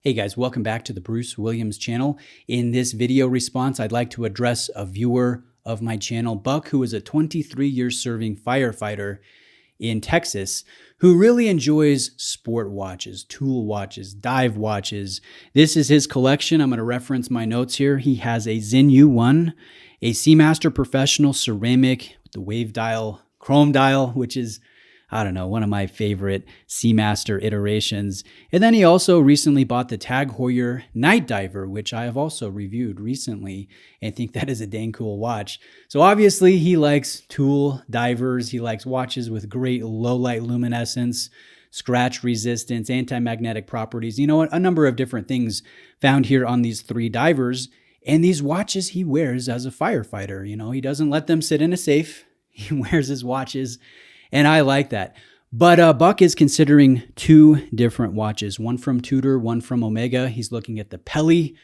Hey guys, welcome back to the Bruce Williams channel. In this video response, I'd like to address a viewer of my channel, Buck, who is a 23-year serving firefighter in Texas, who really enjoys sport watches, tool watches, dive watches. This is his collection. I'm going to reference my notes here. He has a Sinn U1, a Seamaster Professional ceramic with the wave dial, chrome dial, which is one of my favorite Seamaster iterations. And then he also recently bought the Tag Heuer Nightdiver, which I have also reviewed recently and think that is a dang cool watch. So obviously he likes tool divers. He likes watches with great low light luminescence, scratch resistance, anti-magnetic properties, a number of different things found here on these three divers. And these watches he wears as a firefighter. He doesn't let them sit in a safe. He wears his watches. And I like that. But Buck is considering two different watches, one from Tudor, one from Omega. He's looking at the Pelly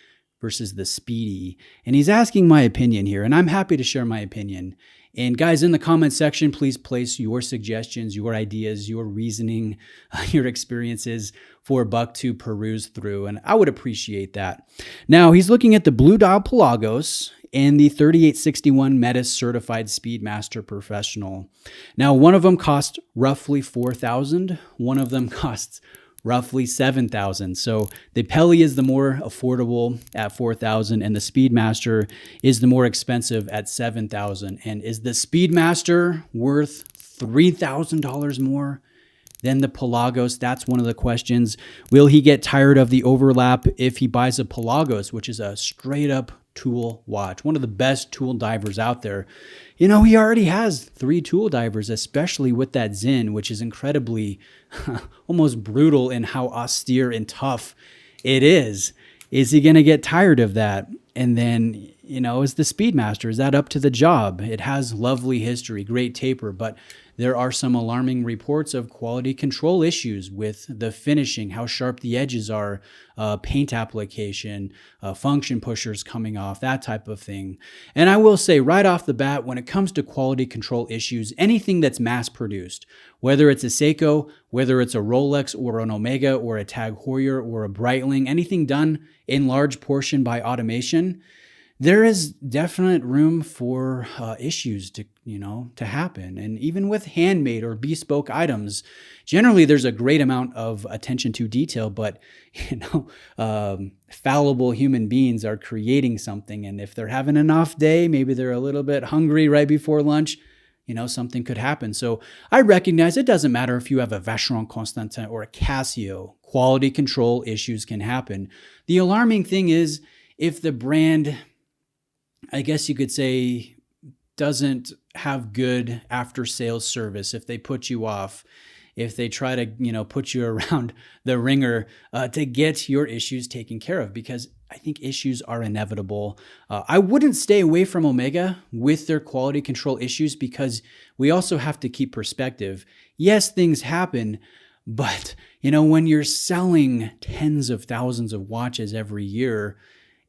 versus the Speedy. And he's asking my opinion here, and I'm happy to share my opinion. And guys, in the comment section, please place your suggestions, your ideas, your reasoning, your experiences for Buck to peruse through. And I would appreciate that. Now, he's looking at the Blue Dial Pelagos and the 3861 Metis Certified Speedmaster Professional. Now, one of them costs roughly $4,000. One of them costs roughly $7,000. So the Pelly is the more affordable at $4,000, and the Speedmaster is the more expensive at $7,000. And is the Speedmaster worth $3,000 more than the Pelagos? That's one of the questions. Will he get tired of the overlap if he buys a Pelagos, which is a straight up tool watch, one of the best tool divers out there? He already has 3 tool divers, especially with that Sinn, which is incredibly almost brutal in how austere and tough it is. Is he going to get tired of that? And then, is the Speedmaster, is that up to the job? It has lovely history, great taper, but there are some alarming reports of quality control issues with the finishing, how sharp the edges are, paint application, function pushers coming off, that type of thing. And I will say right off the bat, when it comes to quality control issues, anything that's mass produced, whether it's a Seiko, whether it's a Rolex or an Omega or a Tag Heuer or a Breitling, anything done in large portion by automation, there is definite room for issues to happen. And even with handmade or bespoke items, generally there's a great amount of attention to detail, but fallible human beings are creating something. And if they're having an off day, maybe they're a little bit hungry right before lunch, something could happen. So I recognize it doesn't matter if you have a Vacheron Constantin or a Casio, quality control issues can happen. The alarming thing is if the brand, I guess you could say, doesn't have good after sales service, if they put you off, if they try to, put you around the ringer to get your issues taken care of, because I think issues are inevitable. I wouldn't stay away from Omega with their quality control issues, because we also have to keep perspective. Yes, things happen, but, when you're selling tens of thousands of watches every year,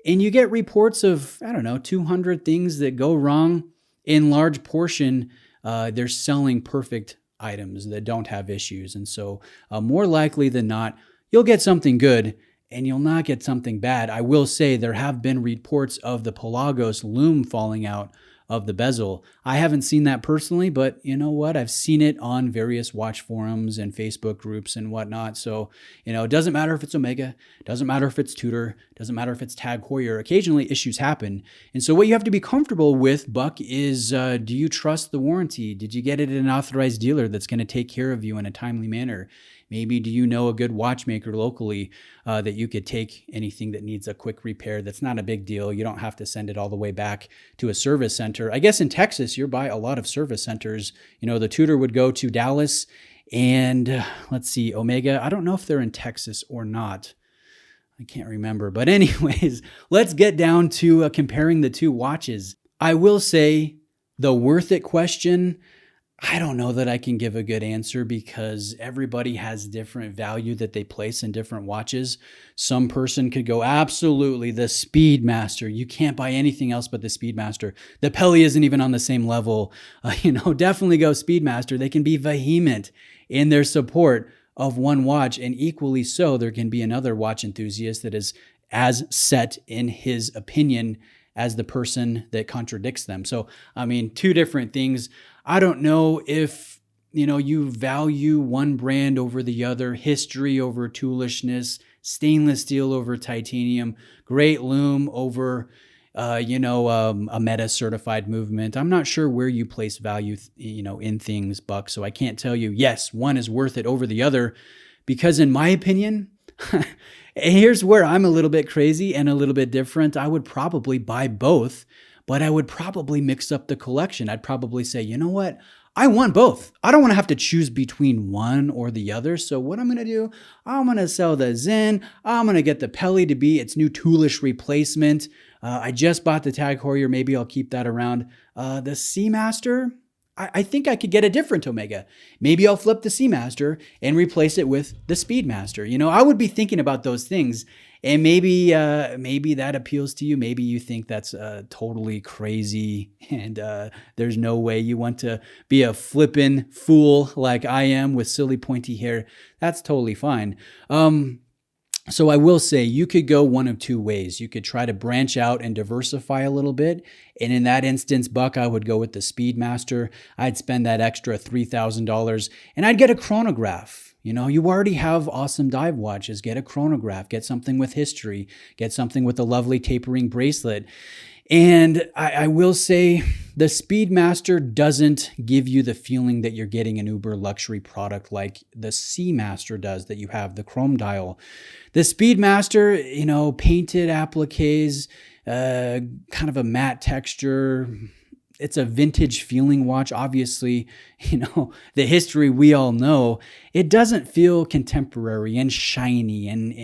and you get reports of, 200 things that go wrong, in large portion, they're selling perfect items that don't have issues. And so more likely than not, you'll get something good and you'll not get something bad. I will say there have been reports of the Pelagos loom falling out of the bezel. I haven't seen that personally, but you know what? I've seen it on various watch forums and Facebook groups and whatnot. So, it doesn't matter if it's Omega, it doesn't matter if it's Tudor, it doesn't matter if it's Tag Heuer. Occasionally issues happen. And so what you have to be comfortable with, Buck, is do you trust the warranty? Did you get it at an authorized dealer that's going to take care of you in a timely manner? Maybe do you know a good watchmaker locally that you could take anything that needs a quick repair? That's not a big deal. You don't have to send it all the way back to a service center. I guess in Texas, you're by a lot of service centers. The Tudor would go to Dallas, and let's see, Omega. I don't know if they're in Texas or not. I can't remember. But anyways, let's get down to comparing the two watches. I will say the worth it question, I don't know that I can give a good answer, because everybody has different value that they place in different watches. Some person could go, absolutely, the Speedmaster. You can't buy anything else but the Speedmaster. The Pelly isn't even on the same level. Definitely go Speedmaster. They can be vehement in their support of one watch, and equally so, there can be another watch enthusiast that is as set in his opinion as the person that contradicts them. So, I mean, two different things. I don't know if, you value one brand over the other, history over toolishness, stainless steel over titanium, great loom over, a meta certified movement. I'm not sure where you place value, in things, Buck. So I can't tell you, yes, one is worth it over the other, because in my opinion, here's where I'm a little bit crazy and a little bit different. I would probably buy both, but I would probably mix up the collection. I'd probably say, you know what? I want both. I don't want to have to choose between one or the other. So what I'm going to do, I'm going to sell the Sinn. I'm going to get the Pelly to be its new toolish replacement. I just bought the Tag Heuer. Maybe I'll keep that around. The Seamaster, I think I could get a different Omega. Maybe I'll flip the Seamaster and replace it with the Speedmaster. I would be thinking about those things, and maybe that appeals to you. Maybe you think that's totally crazy, and there's no way you want to be a flippin' fool like I am with silly pointy hair. That's totally fine. So I will say you could go one of two ways. You could try to branch out and diversify a little bit. And in that instance, Buck, I would go with the Speedmaster. I'd spend that extra $3,000 and I'd get a chronograph. You already have awesome dive watches. Get a chronograph, get something with history, get something with a lovely tapering bracelet. And I will say the Speedmaster doesn't give you the feeling that you're getting an uber luxury product like the Seamaster does, that you have the chrome dial. The Speedmaster, painted appliques, kind of a matte texture. It's a vintage feeling watch. Obviously, the history we all know, it doesn't feel contemporary and shiny and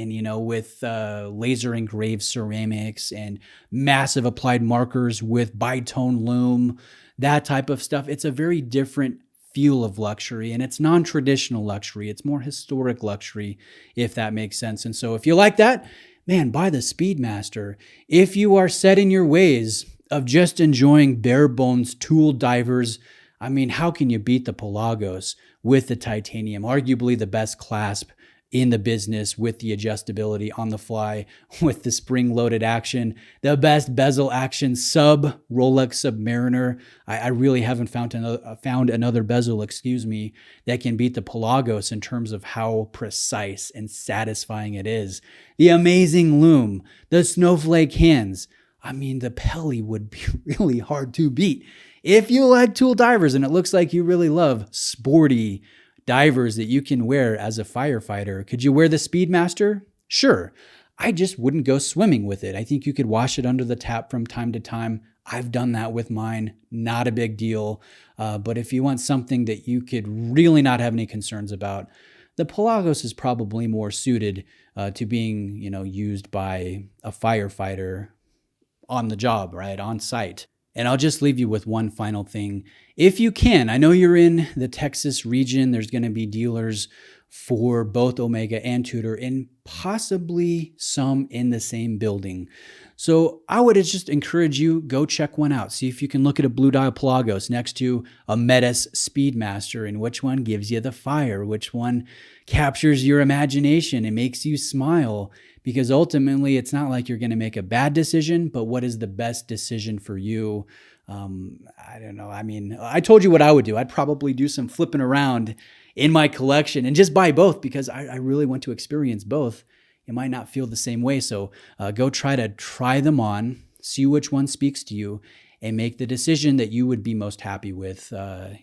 with laser engraved ceramics and massive applied markers with bitone loom, that type of stuff. It's a very different feel of luxury, and it's non-traditional luxury. It's more historic luxury, if that makes sense. And so if you like that, man, buy the Speedmaster. If you are set in your ways of just enjoying bare bones tool divers, I mean, how can you beat the Pelagos with the titanium? Arguably the best clasp in the business, with the adjustability on the fly, with the spring-loaded action, the best bezel action sub Rolex Submariner. I really haven't found another bezel, that can beat the Pelagos in terms of how precise and satisfying it is. The amazing loom, the snowflake hands. I mean, the Pelly would be really hard to beat. If you like tool divers, and it looks like you really love sporty divers that you can wear as a firefighter, could you wear the Speedmaster? Sure. I just wouldn't go swimming with it. I think you could wash it under the tap from time to time. I've done that with mine. Not a big deal. But if you want something that you could really not have any concerns about, the Pelagos is probably more suited to being, used by a firefighter on the job, right? On site. And I'll just leave you with one final thing. If you can, I know you're in the Texas region, there's going to be dealers for both Omega and Tudor, and possibly some in the same building. So I would just encourage you, go check one out. See if you can look at a blue dial Pelagos next to a Metis Speedmaster, and which one gives you the fire, which one captures your imagination and makes you smile. Because ultimately, it's not like you're going to make a bad decision, but what is the best decision for you? I don't know. I mean, I told you what I would do. I'd probably do some flipping around in my collection and just buy both, because I really want to experience both. It might not feel the same way. So go try them on, see which one speaks to you, and make the decision that you would be most happy with. I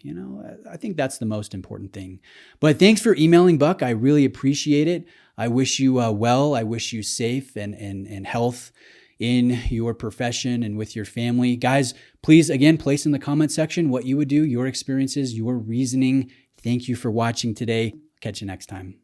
think that's the most important thing. But thanks for emailing, Buck. I really appreciate it. I wish you well. I wish you safe and health in your profession and with your family. Guys, please, again, place in the comment section what you would do, your experiences, your reasoning. Thank you for watching today. Catch you next time.